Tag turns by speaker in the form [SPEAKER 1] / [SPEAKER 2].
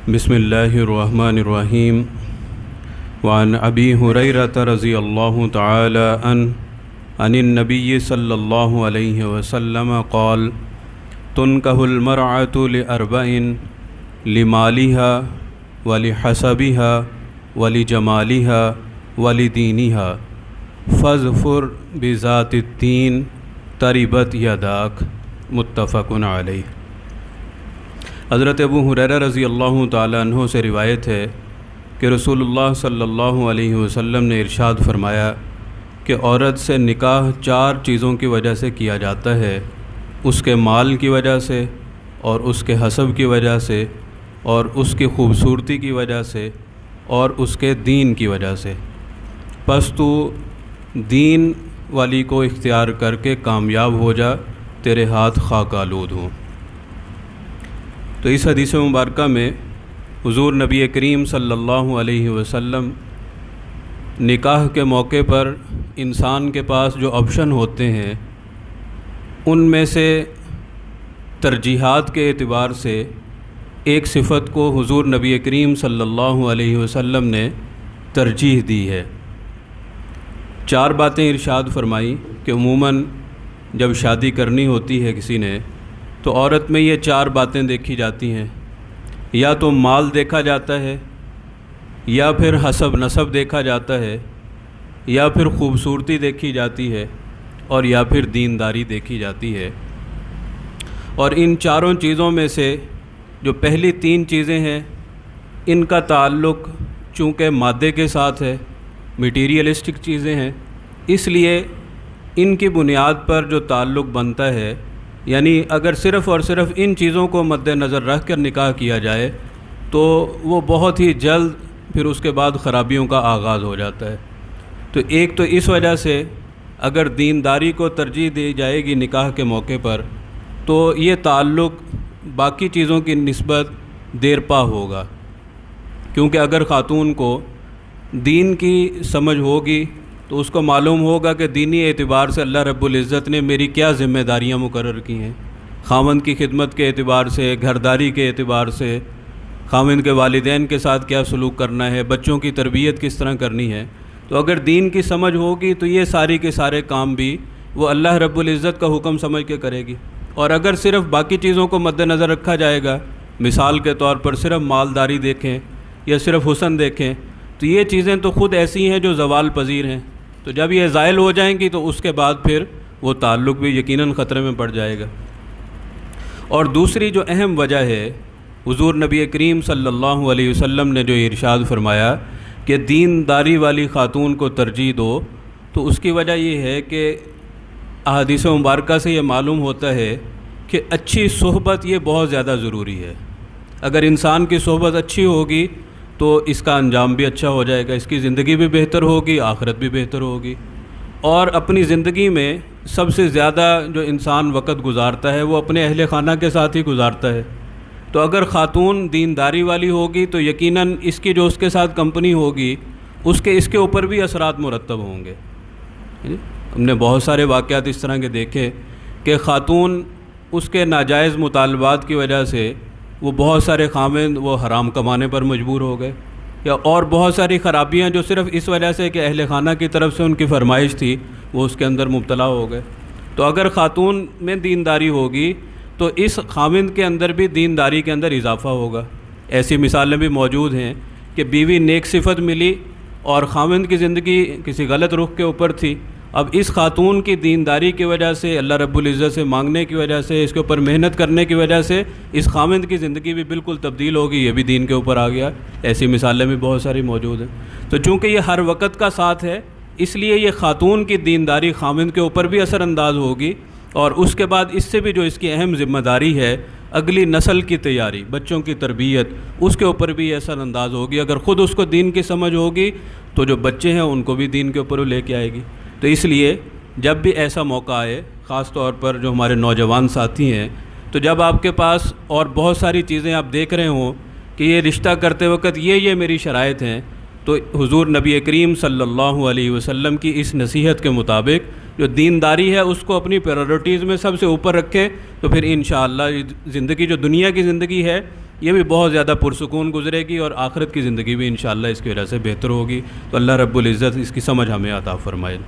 [SPEAKER 1] بسم اللہ الرحمن الرحیم وعن ابی ہریرۃ رضی اللہ تعالی عن النبی صلی اللہ علیہ وسلم قال تنکح المرأة لأربع لمالها ولحسبها ولجمالها ولدینها فاظفر بذات الدین تربت یداک متفق علیہ۔ حضرت ابو ہریرہ رضی اللہ تعالیٰ عنہ سے روایت ہے کہ رسول اللہ صلی اللہ علیہ وسلم نے ارشاد فرمایا کہ عورت سے نکاح 4 چیزوں کی وجہ سے کیا جاتا ہے، اس کے مال کی وجہ سے اور اس کے حسب کی وجہ سے اور اس کی خوبصورتی کی وجہ سے اور اس کے دین کی وجہ سے، پس تو دین والی کو اختیار کر کے کامیاب ہو جا، تیرے ہاتھ خاک آلود ہوں۔ تو اس حدیث مبارکہ میں حضور نبی کریم صلی اللہ علیہ وسلم نکاح کے موقع پر انسان کے پاس جو آپشن ہوتے ہیں ان میں سے ترجیحات کے اعتبار سے ایک صفت کو حضور نبی کریم صلی اللہ علیہ وسلم نے ترجیح دی ہے۔ 4 باتیں ارشاد فرمائی کہ عموماً جب شادی کرنی ہوتی ہے کسی نے تو عورت میں یہ 4 باتیں دیکھی جاتی ہیں، یا تو مال دیکھا جاتا ہے، یا پھر حسب نسب دیکھا جاتا ہے، یا پھر خوبصورتی دیکھی جاتی ہے، اور یا پھر دینداری دیکھی جاتی ہے۔ اور ان 4 چیزوں میں سے جو پہلی 3 چیزیں ہیں ان کا تعلق چونکہ مادے کے ساتھ ہے، میٹیریلسٹک چیزیں ہیں، اس لیے ان کی بنیاد پر جو تعلق بنتا ہے، یعنی اگر صرف اور صرف ان چیزوں کو مد نظر رکھ کر نکاح کیا جائے تو وہ بہت ہی جلد پھر اس کے بعد خرابیوں کا آغاز ہو جاتا ہے۔ تو ایک تو اس وجہ سے اگر دینداری کو ترجیح دی جائے گی نکاح کے موقع پر تو یہ تعلق باقی چیزوں کی نسبت دیر پا ہوگا، کیونکہ اگر خاتون کو دین کی سمجھ ہوگی تو اس کو معلوم ہوگا کہ دینی اعتبار سے اللہ رب العزت نے میری کیا ذمہ داریاں مقرر کی ہیں، خاوند کی خدمت کے اعتبار سے، گھرداری کے اعتبار سے، خاوند کے والدین کے ساتھ کیا سلوک کرنا ہے، بچوں کی تربیت کس طرح کرنی ہے۔ تو اگر دین کی سمجھ ہوگی تو یہ ساری کے سارے کام بھی وہ اللہ رب العزت کا حکم سمجھ کے کرے گی۔ اور اگر صرف باقی چیزوں کو مد نظر رکھا جائے گا، مثال کے طور پر صرف مالداری دیکھیں یا صرف حسن دیکھیں، تو یہ چیزیں تو خود ایسی ہیں جو زوال پذیر ہیں، تو جب یہ زائل ہو جائیں گی تو اس کے بعد پھر وہ تعلق بھی یقیناً خطرے میں پڑ جائے گا۔ اور دوسری جو اہم وجہ ہے، حضور نبی کریم صلی اللہ علیہ وسلم نے جو ارشاد فرمایا کہ دینداری والی خاتون کو ترجیح دو، تو اس کی وجہ یہ ہے کہ احادیث مبارکہ سے یہ معلوم ہوتا ہے کہ اچھی صحبت یہ بہت زیادہ ضروری ہے۔ اگر انسان کی صحبت اچھی ہوگی تو اس کا انجام بھی اچھا ہو جائے گا، اس کی زندگی بھی بہتر ہوگی، آخرت بھی بہتر ہوگی۔ اور اپنی زندگی میں سب سے زیادہ جو انسان وقت گزارتا ہے وہ اپنے اہل خانہ کے ساتھ ہی گزارتا ہے۔ تو اگر خاتون دینداری والی ہوگی تو یقیناً اس کی جو اس کے ساتھ کمپنی ہوگی اس کے اوپر بھی اثرات مرتب ہوں گے۔ ہم نے بہت سارے واقعات اس طرح کے دیکھے کہ خاتون اس کے ناجائز مطالبات کی وجہ سے وہ بہت سارے خاوند وہ حرام کمانے پر مجبور ہو گئے، یا اور بہت ساری خرابیاں جو صرف اس وجہ سے کہ اہل خانہ کی طرف سے ان کی فرمائش تھی وہ اس کے اندر مبتلا ہو گئے۔ تو اگر خاتون میں دینداری ہوگی تو اس خاوند کے اندر بھی دینداری کے اندر اضافہ ہوگا۔ ایسی مثالیں بھی موجود ہیں کہ بیوی نیک صفت ملی اور خاوند کی زندگی کسی غلط رخ کے اوپر تھی، اب اس خاتون کی دینداری کی وجہ سے، اللہ رب العزت سے مانگنے کی وجہ سے، اس کے اوپر محنت کرنے کی وجہ سے اس خاوند کی زندگی بھی بالکل تبدیل ہوگی، یہ بھی دین کے اوپر آ گیا۔ ایسی مثالیں بھی بہت ساری موجود ہیں۔ تو چونکہ یہ ہر وقت کا ساتھ ہے اس لیے یہ خاتون کی دینداری خاوند کے اوپر بھی اثر انداز ہوگی، اور اس کے بعد اس سے بھی جو اس کی اہم ذمہ داری ہے اگلی نسل کی تیاری، بچوں کی تربیت، اس کے اوپر بھی اثر انداز ہوگی۔ اگر خود اس کو دین کی سمجھ ہوگی تو جو بچے ہیں ان کو بھی دین کے اوپر وہ لے کے آئے گی۔ تو اس لیے جب بھی ایسا موقع آئے، خاص طور پر جو ہمارے نوجوان ساتھی ہیں، تو جب آپ کے پاس اور بہت ساری چیزیں آپ دیکھ رہے ہوں کہ یہ رشتہ کرتے وقت یہ میری شرائط ہیں، تو حضور نبی کریم صلی اللہ علیہ وسلم کی اس نصیحت کے مطابق جو دینداری ہے اس کو اپنی پریورٹیز میں سب سے اوپر رکھیں، تو پھر انشاءاللہ زندگی جو دنیا کی زندگی ہے یہ بھی بہت زیادہ پرسکون گزرے گی اور آخرت کی زندگی بھی انشاءاللہ اس کی وجہ سے بہتر ہوگی. تو اللہ رب العزت اس کی سمجھ ہمیں عطا فرمائے.